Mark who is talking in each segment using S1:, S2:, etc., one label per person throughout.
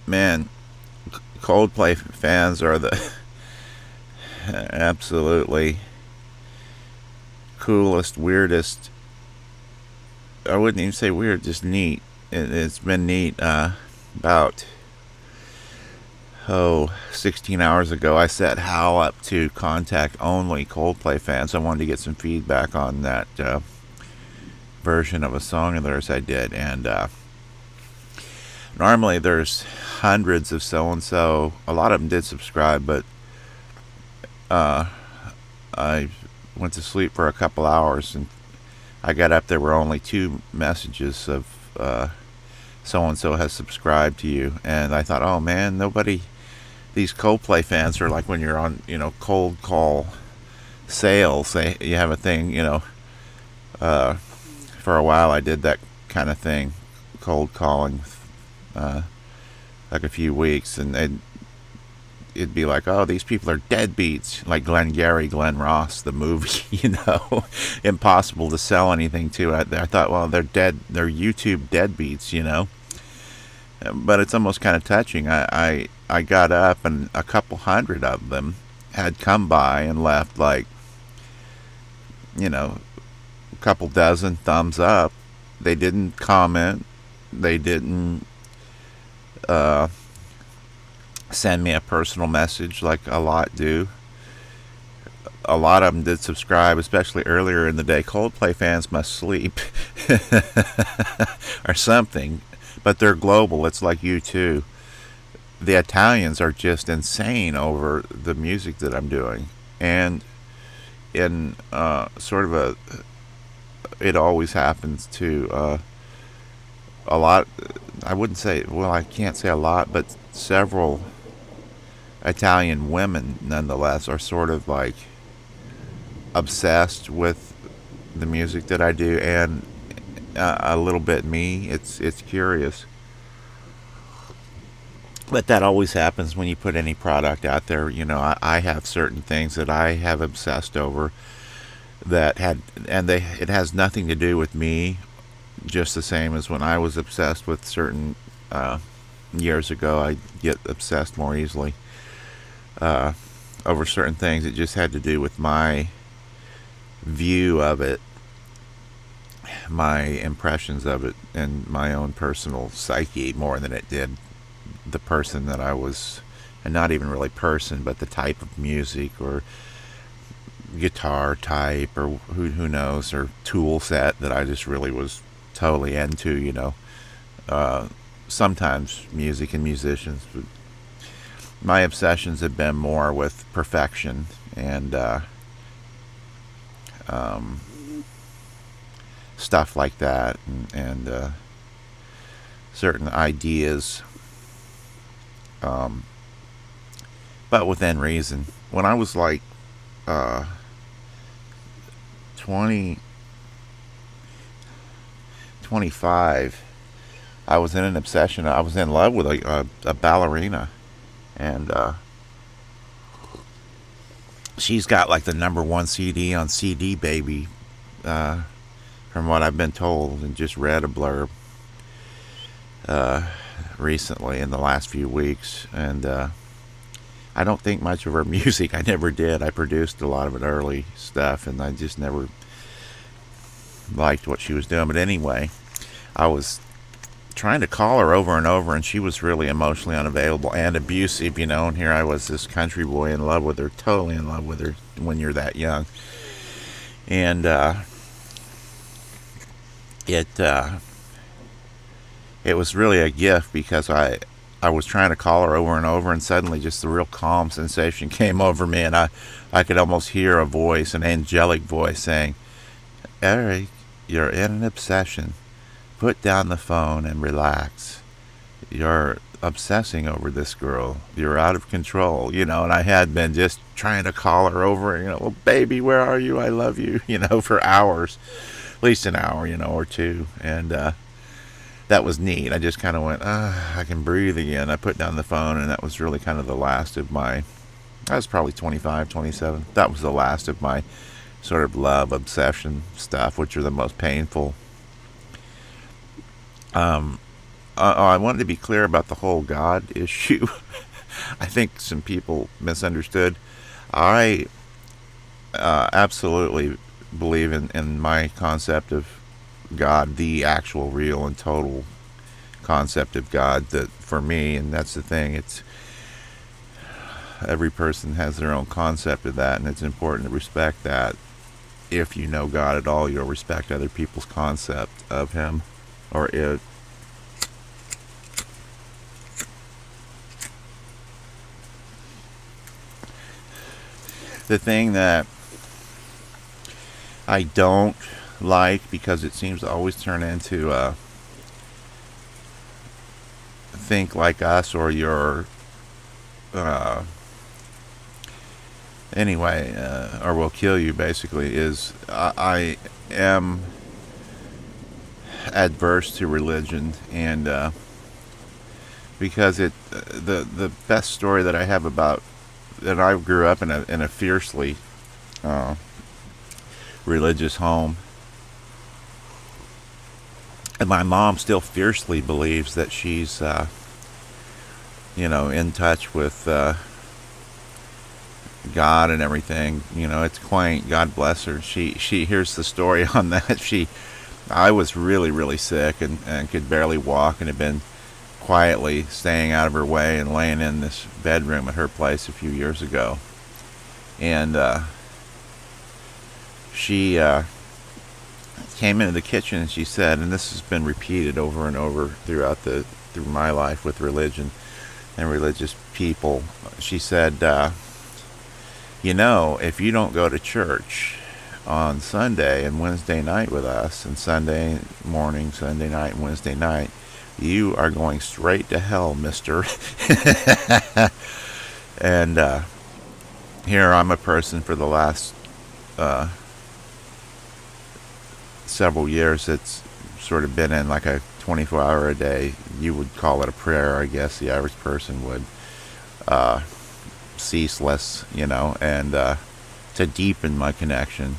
S1: Man, Coldplay fans are the absolutely coolest, weirdest. I wouldn't even say weird, just neat. It's been neat. About 16 hours ago, I set Hal up to contact only Coldplay fans. I wanted to get some feedback on that version of a song of theirs I did, and normally there's hundreds of so and so. A lot of them did subscribe, but I went to sleep for a couple hours, and I got up. There were only two messages of so and so has subscribed to you, and I thought, oh man, nobody. These Coldplay fans are like when you're on, cold call sales. You have a thing, for a while I did that kind of thing, cold calling, like a few weeks, and it'd be like, oh, these people are deadbeats, like Glenn Ross, the movie, impossible to sell anything to. I thought, well, they're dead, they're YouTube deadbeats, but it's almost kind of touching. I got up, and a couple hundred of them had come by and left, like, a couple dozen thumbs up. They didn't comment. They didn't send me a personal message like a lot do. A lot of them did subscribe, especially earlier in the day. Coldplay fans must sleep or something, but they're global. It's like you too. The Italians are just insane over the music that I'm doing, and in sort of it always happens to a lot. I wouldn't say, well, I can't say a lot, but several Italian women nonetheless are sort of like obsessed with the music that I do, and a little bit me. It's curious, but that always happens when you put any product out there. I have certain things that I have obsessed over that it has nothing to do with me, just the same as when I was obsessed with certain years ago. I get obsessed more easily over certain things. It just had to do with my view of it, my impressions of it, and my own personal psyche more than it did the person that I was, and not even really person, but the type of music or guitar type, or who knows, or tool set that I just really was totally into. Sometimes music and musicians, but my obsessions have been more with perfection and stuff like that, and certain ideas, but within reason. When I was like 20, 25, I was in an obsession. I was in love with a ballerina, and she's got like the #1 CD on CD Baby, from what I've been told, and just read a blurb recently in the last few weeks. And I don't think much of her music. I never did. I produced a lot of it early stuff, and I just never liked what she was doing. But anyway, I was trying to call her over and over, and she was really emotionally unavailable and abusive, and here I was, this country boy, in love with her, totally in love with her when you're that young. And it was really a gift, because I was trying to call her over and over, and suddenly just the real calm sensation came over me, and I could almost hear a voice, an angelic voice, saying, Eric, you're in an obsession. Put down the phone and relax. You're obsessing over this girl. You're out of control, and I had been just trying to call her over, well, baby, where are you? I love you, for hours, at least an hour, or two. And that was neat. I just kind of went, I can breathe again. I put down the phone, and that was really kind of the last of my, I was probably 25, 27. That was the last of my sort of love, obsession stuff, which are the most painful. I wanted to be clear about the whole God issue. I think some people misunderstood. I absolutely believe in my concept of God, the actual, real, and total concept of God. That for me, and that's the thing. It's every person has their own concept of that, and it's important to respect that. If you know God at all, you'll respect other people's concept of Him or it. The thing that I don't like, because it seems to always turn into think like us, or you're uh, anyway, or we'll kill you, basically, is I am adverse to religion, and because the best story that I have about that, I grew up in a fiercely religious home, and my mom still fiercely believes that she's in touch with God and everything. It's quaint. God bless her. She hears the story on that. I was really, really sick and could barely walk, and had been quietly staying out of her way and laying in this bedroom at her place a few years ago. And she came into the kitchen, and she said, and this has been repeated over and over through my life with religion and religious people. She said, if you don't go to church on Sunday and Wednesday night with us, and Sunday morning, Sunday night, and Wednesday night, you are going straight to hell, mister. And here I'm a person for the last several years that's sort of been in like a 24-hour a day, you would call it a prayer, I guess the average person would, ceaseless, and to deepen my connection.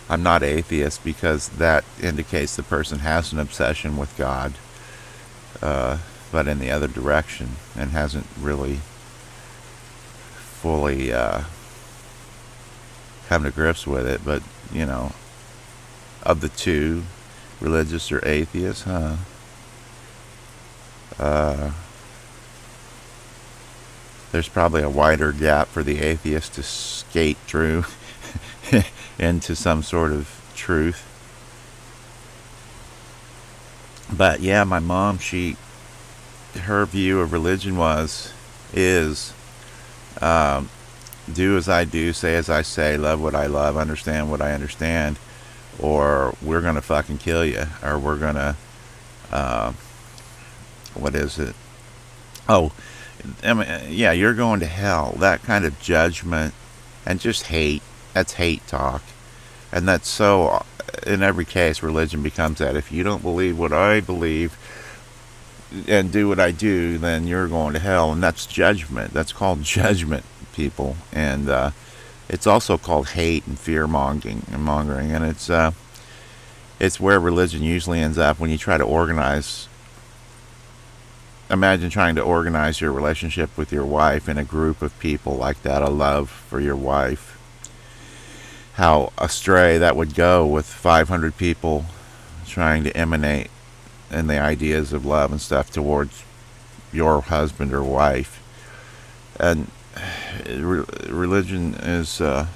S1: I'm not atheist, because that indicates the person has an obsession with God, but in the other direction, and hasn't really fully come to grips with it. But of the two, religious or atheist, there's probably a wider gap for the atheist to skate through into some sort of truth. But yeah, my mom, her view of religion is do as I do, say as I say, love what I love, understand what I understand, or we're gonna fucking kill you, or we're gonna what is it? Oh, I mean, yeah, you're going to hell. That kind of judgment and just hate. That's hate talk. And that's so, in every case, religion becomes that. If you don't believe what I believe and do what I do, then you're going to hell. And that's judgment. That's called judgment, people. And it's also called hate and fear-mongering. And it's where religion usually ends up when you try to organize. Imagine trying to organize your relationship with your wife in a group of people like that, a love for your wife. How astray that would go with 500 people trying to emanate in the ideas of love and stuff towards your husband or wife. And religion is... I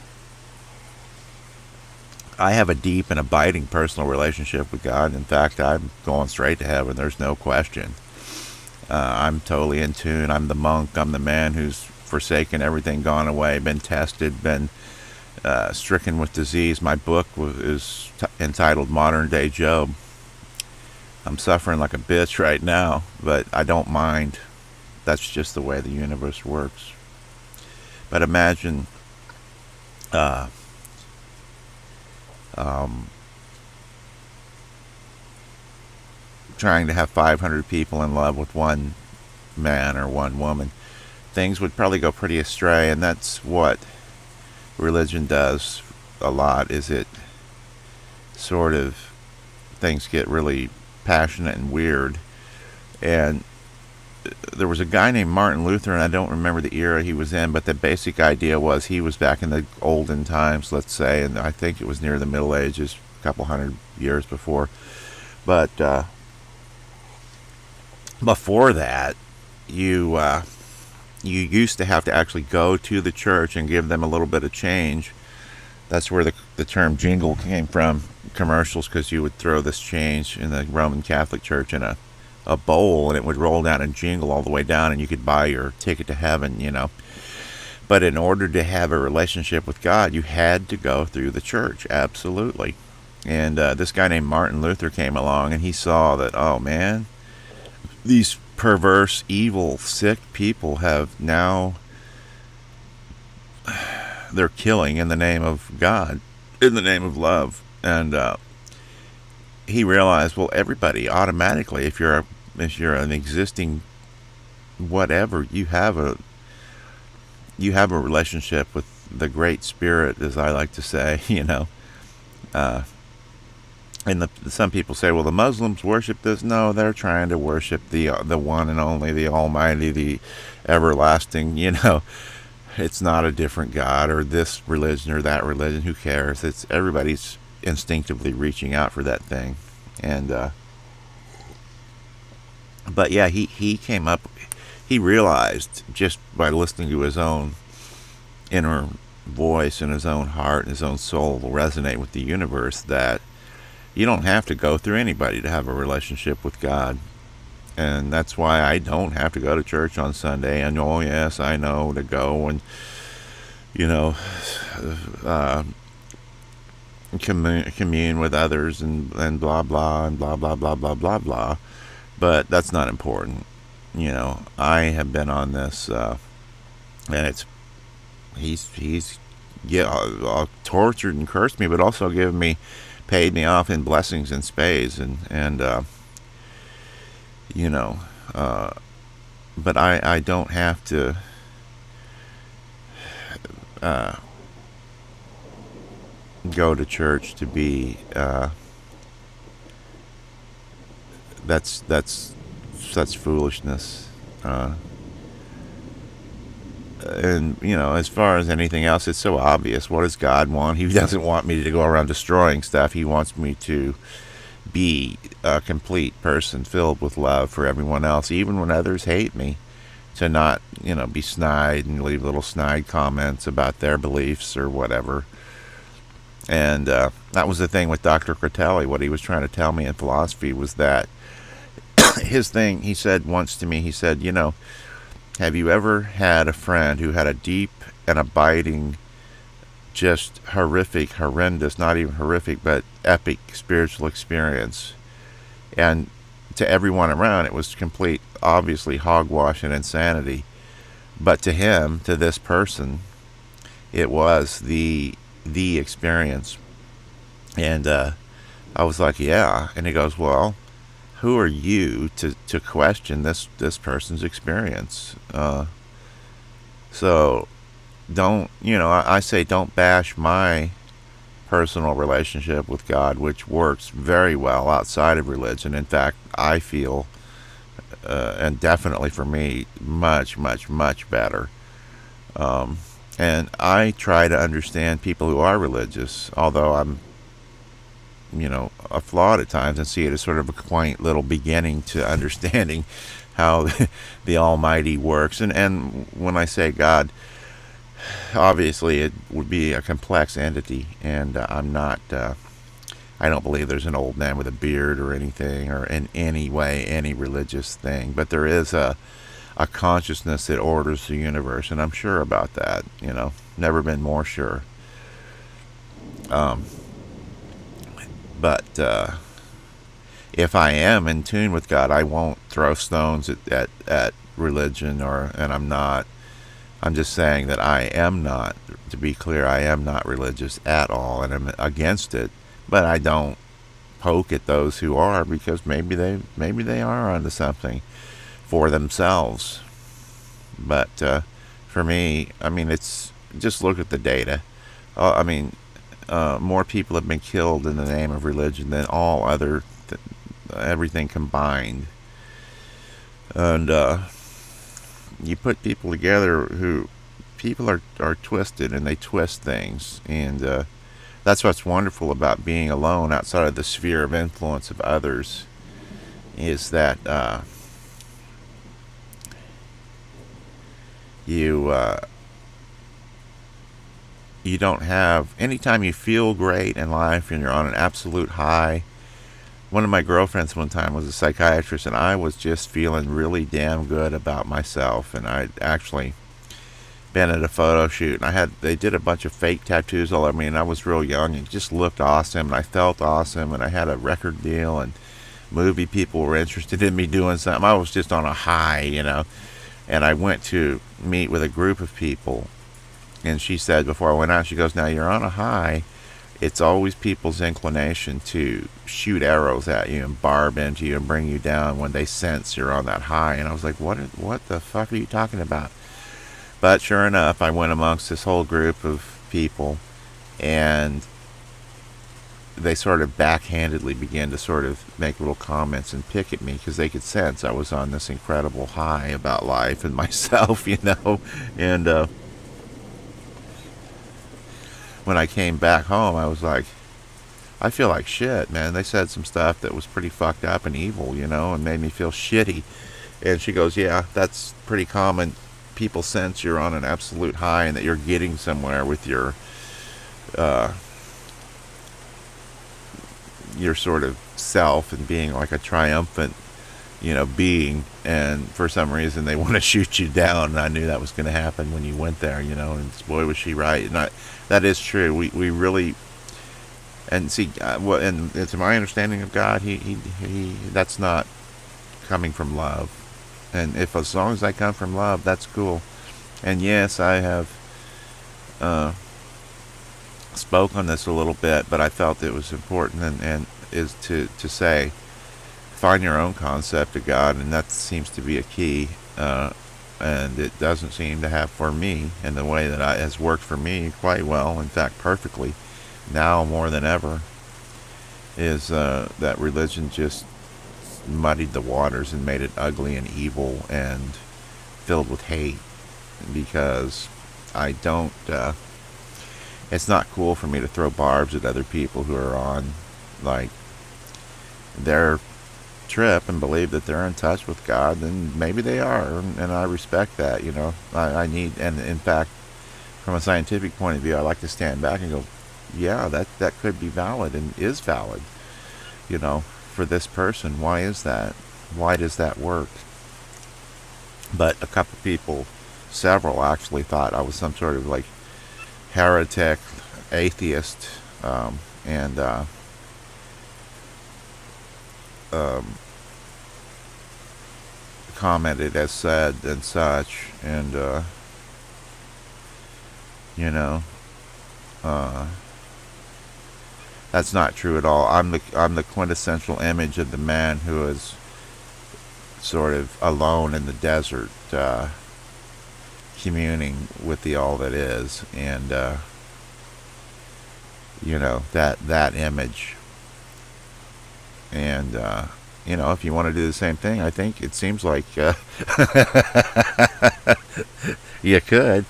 S1: have a deep and abiding personal relationship with God. In fact, I'm going straight to heaven. There's no question. I'm totally in tune. I'm the monk. I'm the man who's forsaken everything, gone away, been tested, been stricken with disease. My book is entitled Modern Day Job. I'm suffering like a bitch right now, but I don't mind. That's just the way the universe works. But imagine trying to have 500 people in love with one man or one woman. Things would probably go pretty astray, and that's what religion does a lot is it sort of, things get really passionate and weird. And there was a guy named Martin Luther, and I don't remember the era he was in, but the basic idea was he was back in the olden times, let's say, and I think it was near the Middle Ages, a couple hundred years before. But before that, you used to have to actually go to the church and give them a little bit of change. That's where the term jingle came from, commercials, because you would throw this change in the Roman Catholic Church in a bowl, and it would roll down and jingle all the way down, and you could buy your ticket to heaven, you know. But in order to have a relationship with God, you had to go through the church, absolutely. And this guy named Martin Luther came along, and he saw that, oh man, these perverse, evil, sick people have now, they're killing in the name of God, in the name of love. And he realized, well, everybody automatically, if you're an existing whatever, you have a relationship with the Great Spirit, as I like to say, you know. And some people say, well, the Muslims worship this. No, they're trying to worship the one and only, the Almighty, the everlasting. You know, it's not a different God or this religion or that religion. Who cares? It's everybody's instinctively reaching out for that thing. And but yeah, he came up. He realized just by listening to his own inner voice and his own heart and his own soul will resonate with the universe that you don't have to go through anybody to have a relationship with God. And that's why I don't have to go to church on Sunday. And oh yes, I know to go and, you know, commune with others and blah blah and blah blah blah blah blah blah. But that's not important. You know, I have been on this, and it's he's tortured and cursed me, but also paid me off in blessings and spades, and you know, but I don't have to go to church to be that's such foolishness. And you know, as far as anything else, it's so obvious. What does God want? He doesn't want me to go around destroying stuff. He wants me to be a complete person filled with love for everyone else, even when others hate me. To not, you know, be snide and leave little snide comments about their beliefs or whatever. And that was the thing with Dr. Critelli. What he was trying to tell me in philosophy was that his thing, he said once to me, he said, you know, have you ever had a friend who had a deep and abiding, just horrific, horrendous, not even horrific, but epic spiritual experience? And to everyone around, it was complete, obviously, hogwash and insanity. But to him, to this person, it was the experience. And I was like, yeah. And he goes, well, who are you to question this person's experience? So don't, you know, I say don't bash my personal relationship with God, which works very well outside of religion. In fact, I feel, and definitely for me, much, much, much better. And I try to understand people who are religious, although I'm, you know, flawed at times, and see it as sort of a quaint little beginning to understanding how the Almighty works. And when I say God, obviously it would be a complex entity, and I'm not, I don't believe there's an old man with a beard or anything, or in any way any religious thing, but there is a consciousness that orders the universe, and I'm sure about that, you know, never been more sure. But if I am in tune with God, I won't throw stones at religion, and I'm not. I'm just saying that I am not, to be clear, I am not religious at all, and I'm against it. But I don't poke at those who are, because maybe they are onto something for themselves. But for me, I mean, it's just look at the data. I mean, more people have been killed in the name of religion than all other everything combined. And you put people together who people are twisted, and they twist things, and that's what's wonderful about being alone outside of the sphere of influence of others, is that you don't have, anytime you feel great in life and you're on an absolute high. One of my girlfriends one time was a psychiatrist, and I was just feeling really damn good about myself, and I'd actually been at a photo shoot, and they did a bunch of fake tattoos all over me, and I was real young and just looked awesome, and I felt awesome, and I had a record deal, and movie people were interested in me doing something. I was just on a high, and I went to meet with a group of people, and she said before I went out, she goes, now you're on a high, it's always people's inclination to shoot arrows at you and barb into you and bring you down when they sense you're on that high. And I was like, what the fuck are you talking about? But sure enough, I went amongst this whole group of people, and they sort of backhandedly began to sort of make little comments and pick at me because they could sense I was on this incredible high about life and myself, and when I came back home, I was like, I feel like shit, man. They said some stuff that was pretty fucked up and evil, and made me feel shitty. And she goes, yeah, that's pretty common. People sense you're on an absolute high and that you're getting somewhere with your sort of self and being like a triumphant, being. And for some reason, they want to shoot you down. And I knew that was going to happen when you went there, and boy, was she right. And that is true. We really, and see, and to my understanding of God, he that's not coming from love. And as long as I come from love, that's cool. And yes, I have spoke on this a little bit, but I felt it was important and is to say, find your own concept of God, and that seems to be a key. And it doesn't seem to have for me in the way that has worked for me quite well, in fact perfectly, now more than ever, is that religion just muddied the waters and made it ugly and evil and filled with hate, because I don't it's not cool for me to throw barbs at other people who are on like their trip and believe that they're in touch with God. Then maybe they are, and I respect that. I need, and in fact, from a scientific point of view, I like to stand back and go, yeah, that could be valid and is valid, for this person. Why is that? Why does that work? But a couple people, several actually, thought I was some sort of like heretic, atheist, and commented as said and such, and that's not true at all. I'm the quintessential image of the man who is sort of alone in the desert, communing with the all that is, and that image. And if you want to do the same thing, I think it seems like you could.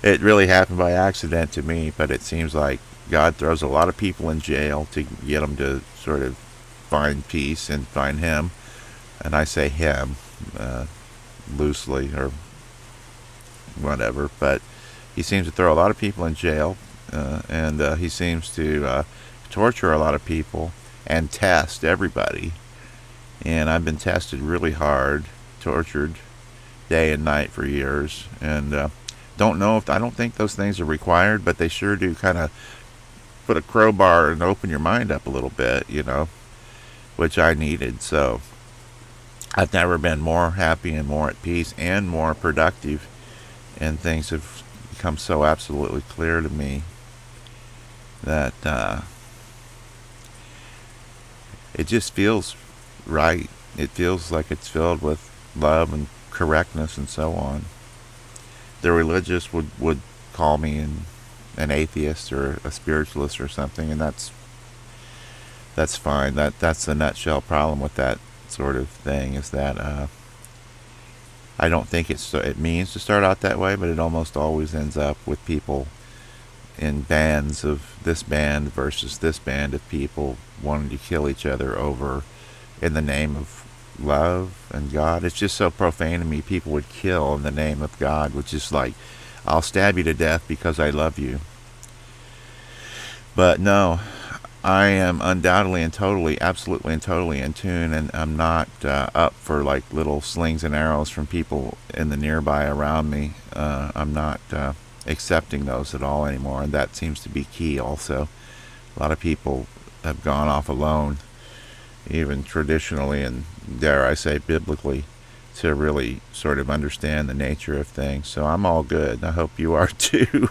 S1: It really happened by accident to me, but it seems like God throws a lot of people in jail to get them to sort of find peace and find Him. And I say Him loosely or whatever, but He seems to throw a lot of people in jail, and He seems to torture a lot of people and test everybody. And I've been tested really hard, tortured day and night for years, and I don't think those things are required, but they sure do kind of put a crowbar and open your mind up a little bit, which I needed. So I've never been more happy and more at peace and more productive, and things have become so absolutely clear to me that it just feels right. It feels like it's filled with love and correctness and so on. The religious would call me and an atheist or a spiritualist or something, and that's fine. That's the nutshell problem with that sort of thing, is that I don't think it means to start out that way, but it almost always ends up with people in bands of this band versus this band of people wanting to kill each other over in the name of love and God. It's just so profane to me. People would kill in the name of God, which is like, I'll stab you to death because I love you. But no, I am undoubtedly and totally, absolutely and totally in tune, and I'm not up for like little slings and arrows from people in the nearby around me. I'm not accepting those at all anymore, and that seems to be key also. A lot of people have gone off alone, even traditionally and dare I say biblically, to really sort of understand the nature of things. So I'm all good. I hope you are too.